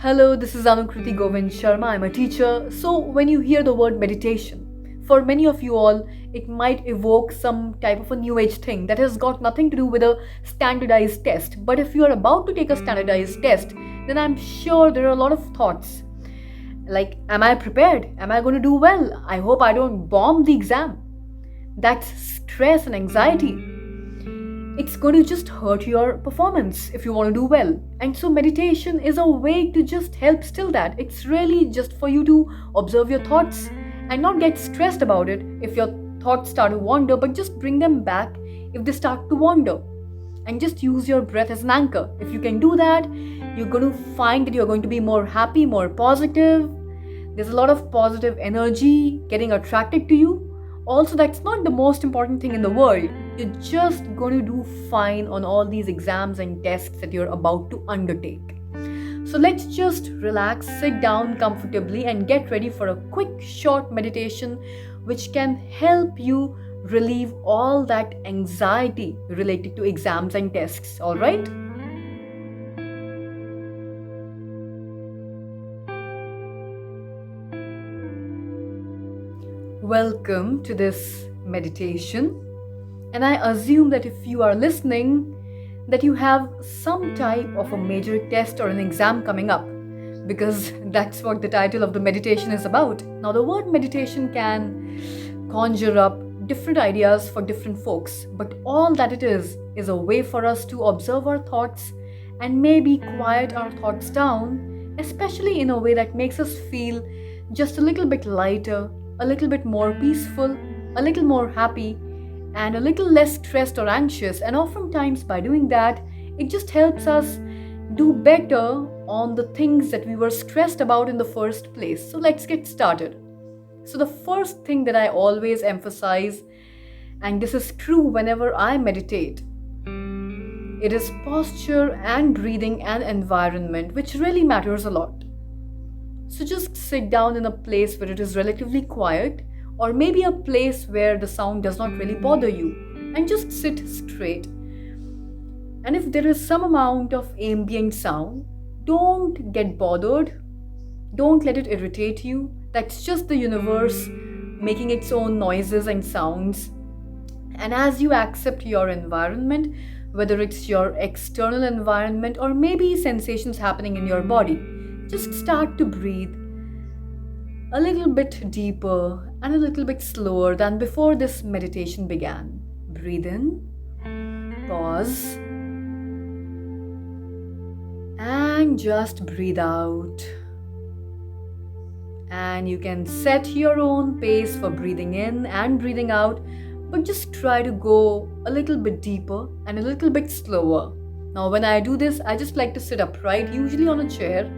Hello, this is Anukriti Govind Sharma. I'm a teacher. So, when you hear the word meditation, for many of you all, it might evoke some type of a new age thing that has got nothing to do with a standardized test. But if you are about to take a standardized test, then I'm sure there are a lot of thoughts like, am I prepared? Am I going to do well? I hope I don't bomb the exam. That's stress and anxiety. It's going to just hurt your performance if you want to do well. And so meditation is a way to just help still that. It's really just for you to observe your thoughts and not get stressed about it if your thoughts start to wander, but just bring them back if they start to wander. And just use your breath as an anchor. If you can do that, you're going to find that you're going to be more happy, more positive. There's a lot of positive energy getting attracted to you. Also, that's not the most important thing in the world. You're just going to do fine on all these exams and tests that you're about to undertake. So let's just relax, sit down comfortably, and get ready for a quick, short meditation which can help you relieve all that anxiety related to exams and tests. All right? Welcome to this meditation, and I assume that if you are listening, that you have some type of a major test or an exam coming up, because that's what the title of the meditation is about. Now, the word meditation can conjure up different ideas for different folks, but all that it is a way for us to observe our thoughts and maybe quiet our thoughts down, especially in a way that makes us feel just a little bit lighter, a little bit more peaceful, a little more happy, and a little less stressed or anxious. And oftentimes by doing that, it just helps us do better on the things that we were stressed about in the first place. So let's get started. So the first thing that I always emphasize, and this is true whenever I meditate, it is posture and breathing and environment, which really matters a lot. So just sit down in a place where it is relatively quiet, or maybe a place where the sound does not really bother you, and just sit straight. And if there is some amount of ambient sound, don't get bothered. Don't let it irritate you. That's just the universe making its own noises and sounds. And as you accept your environment, whether it's your external environment or maybe sensations happening in your body, just start to breathe a little bit deeper and a little bit slower than before this meditation began. Breathe in, pause, and just breathe out. And you can set your own pace for breathing in and breathing out, but just try to go a little bit deeper and a little bit slower. Now, when I do this, I just like to sit upright, usually on a chair,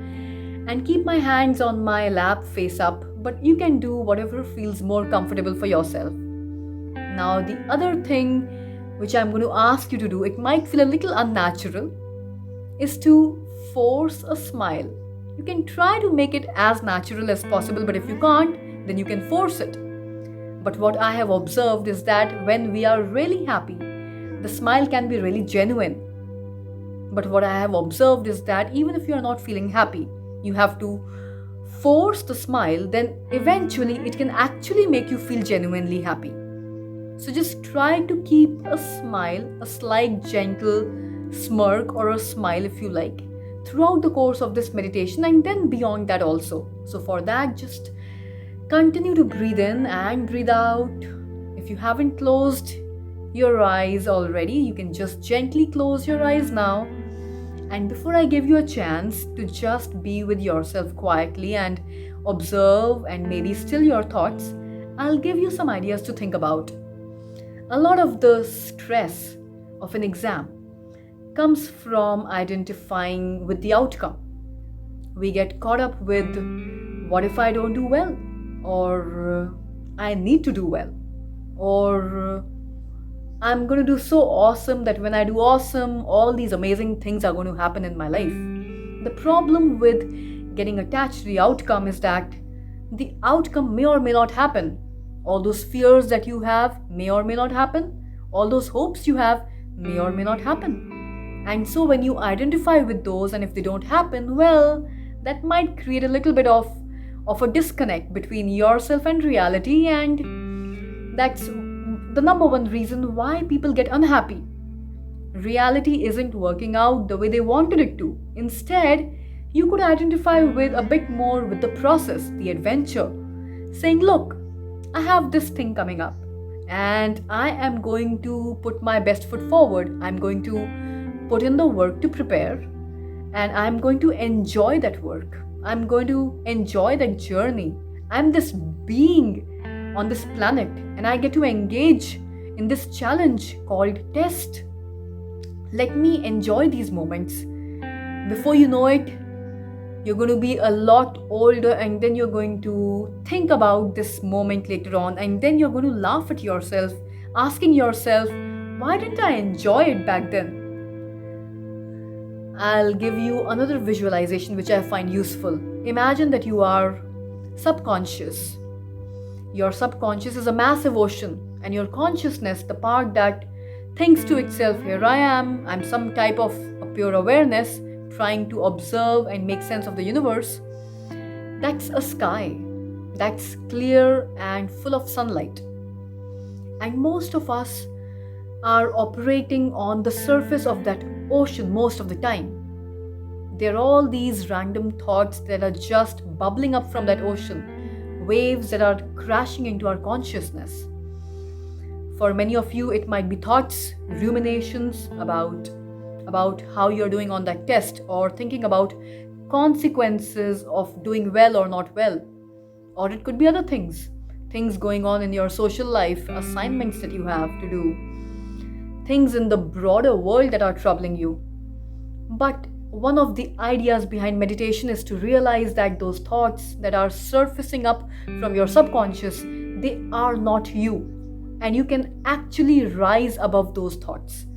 and keep my hands on my lap face up, but you can do whatever feels more comfortable for yourself. Now, the other thing which I'm going to ask you to do, it might feel a little unnatural, is to force a smile. You can try to make it as natural as possible, but if you can't, then you can force it. But what I have observed is that when we are really happy, the smile can be really genuine. But what I have observed is that even if you are not feeling happy, you have to force the smile, then eventually it can actually make you feel genuinely happy. So just try to keep a smile, a slight gentle smirk or a smile if you like, throughout the course of this meditation and then beyond that also. So for that, just continue to breathe in and breathe out. If you haven't closed your eyes already, you can just gently close your eyes now. And before I give you a chance to just be with yourself quietly and observe and maybe still your thoughts, I'll give you some ideas to think about. A lot of the stress of an exam comes from identifying with the outcome. We get caught up with, what if I don't do well? Or I need to do well? Or I'm going to do so awesome that when I do awesome, all these amazing things are going to happen in my life. The problem with getting attached to the outcome is that the outcome may or may not happen. All those fears that you have may or may not happen. All those hopes you have may or may not happen. And so when you identify with those and if they don't happen, well, that might create a little bit of a disconnect between yourself and reality, and that's the number one reason why people get unhappy. Reality isn't working out the way they wanted it to. Instead, you could identify with a bit more with the process, the adventure, saying, look, I have this thing coming up and I am going to put my best foot forward. I'm going to put in the work to prepare, and I'm going to enjoy that work. I'm going to enjoy that journey. I'm this being on this planet and I get to engage in this challenge called test. Let me enjoy these moments. Before you know it, you're going to be a lot older, and then you're going to think about this moment later on, and then you're going to laugh at yourself, asking yourself, why didn't I enjoy it back then? I'll give you another visualization which I find useful. Imagine that you are subconscious. Your subconscious is a massive ocean, and your consciousness, the part that thinks to itself, here I am, I'm some type of a pure awareness trying to observe and make sense of the universe. That's a sky that's clear and full of sunlight. And most of us are operating on the surface of that ocean most of the time. There are all these random thoughts that are just bubbling up from that ocean, waves that are crashing into our consciousness. For many of you, it might be thoughts, ruminations about how you're doing on that test, or thinking about consequences of doing well or not well. Or it could be other things going on in your social life, assignments that you have to do, things in the broader world that are troubling you. But one of the ideas behind meditation is to realize that those thoughts that are surfacing up from your subconscious, they are not you. And you can actually rise above those thoughts,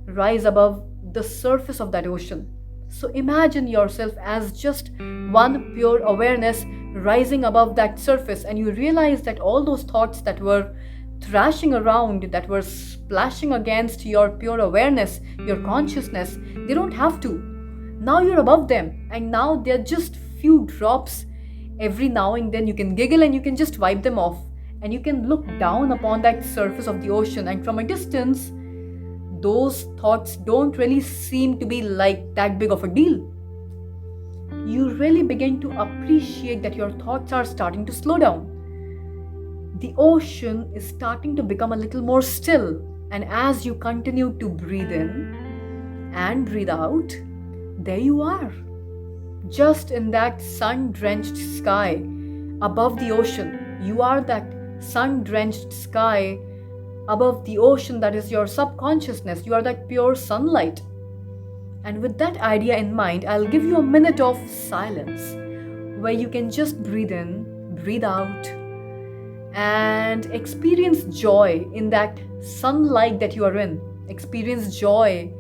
rise above the surface of that ocean. So imagine yourself as just one pure awareness rising above that surface, and you realize that all those thoughts that were thrashing around, that were splashing against your pure awareness, your consciousness, they don't have to. Now you're above them, and now they're just few drops. Every now and then you can giggle and you can just wipe them off, and you can look down upon that surface of the ocean, and from a distance, those thoughts don't really seem to be like that big of a deal. You really begin to appreciate that your thoughts are starting to slow down. The ocean is starting to become a little more still, and as you continue to breathe in and breathe out, there you are, just in that sun-drenched sky above the ocean. You are that sun-drenched sky above the ocean that is your subconsciousness. You are that pure sunlight. And with that idea in mind, I'll give you a minute of silence where you can just breathe in, breathe out, and experience joy in that sunlight that you are in. Experience joy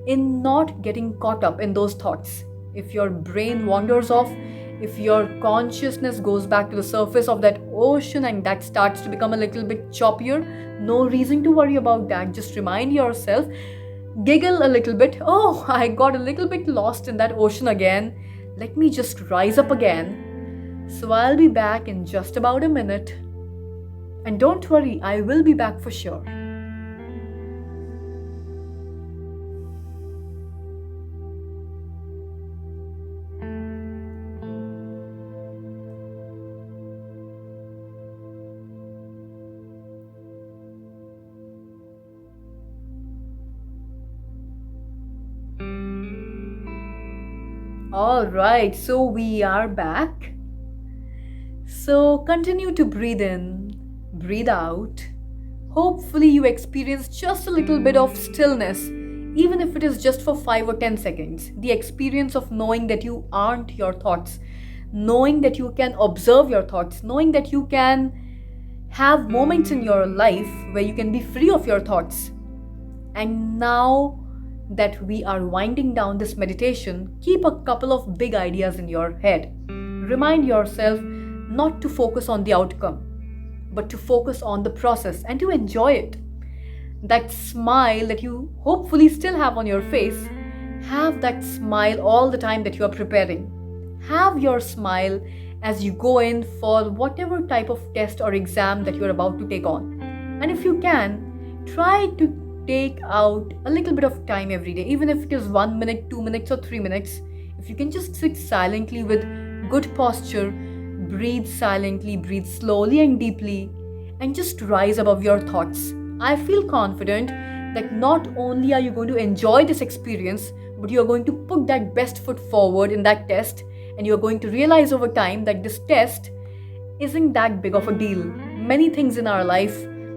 in not getting caught up in those thoughts. If your brain wanders off, if your consciousness goes back to the surface of that ocean and that starts to become a little bit choppier, no reason to worry about that. Just remind yourself, giggle a little bit. Oh, I got a little bit lost in that ocean again. Let me just rise up again. So I'll be back in just about a minute. And don't worry, I will be back for sure. All right, so we are back. So continue to breathe in, breathe out. Hopefully you experience just a little bit of stillness, even if it is just for 5 or 10 seconds. The experience of knowing that you aren't your thoughts, knowing that you can observe your thoughts, knowing that you can have moments in your life where you can be free of your thoughts. And now that we are winding down this meditation, keep a couple of big ideas in your head. Remind yourself not to focus on the outcome, but to focus on the process and to enjoy it. That smile that you hopefully still have on your face, have that smile all the time that you are preparing. have your smile as you go in for whatever type of test or exam that you're about to take on. And if you can, try to take out a little bit of time every day, even if it is 1 minute, 2 minutes, or 3 minutes. If you can just sit silently with good posture, breathe silently, breathe slowly and deeply, and just rise above your thoughts. I feel confident that not only are you going to enjoy this experience, but you are going to put that best foot forward in that test, and you are going to realize over time that this test isn't that big of a deal. Many things in our life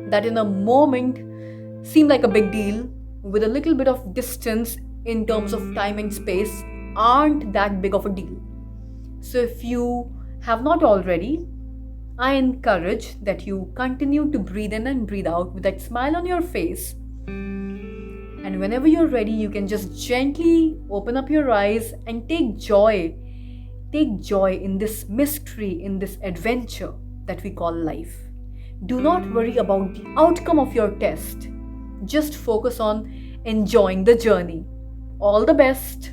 that in a moment seem like a big deal, with a little bit of distance in terms of time and space, aren't that big of a deal. So if you have not already, I encourage that you continue to breathe in and breathe out with that smile on your face. And whenever you're ready, you can just gently open up your eyes and take joy. Take joy in this mystery, in this adventure that we call life. Do not worry about the outcome of your test. Just focus on enjoying the journey. All the best.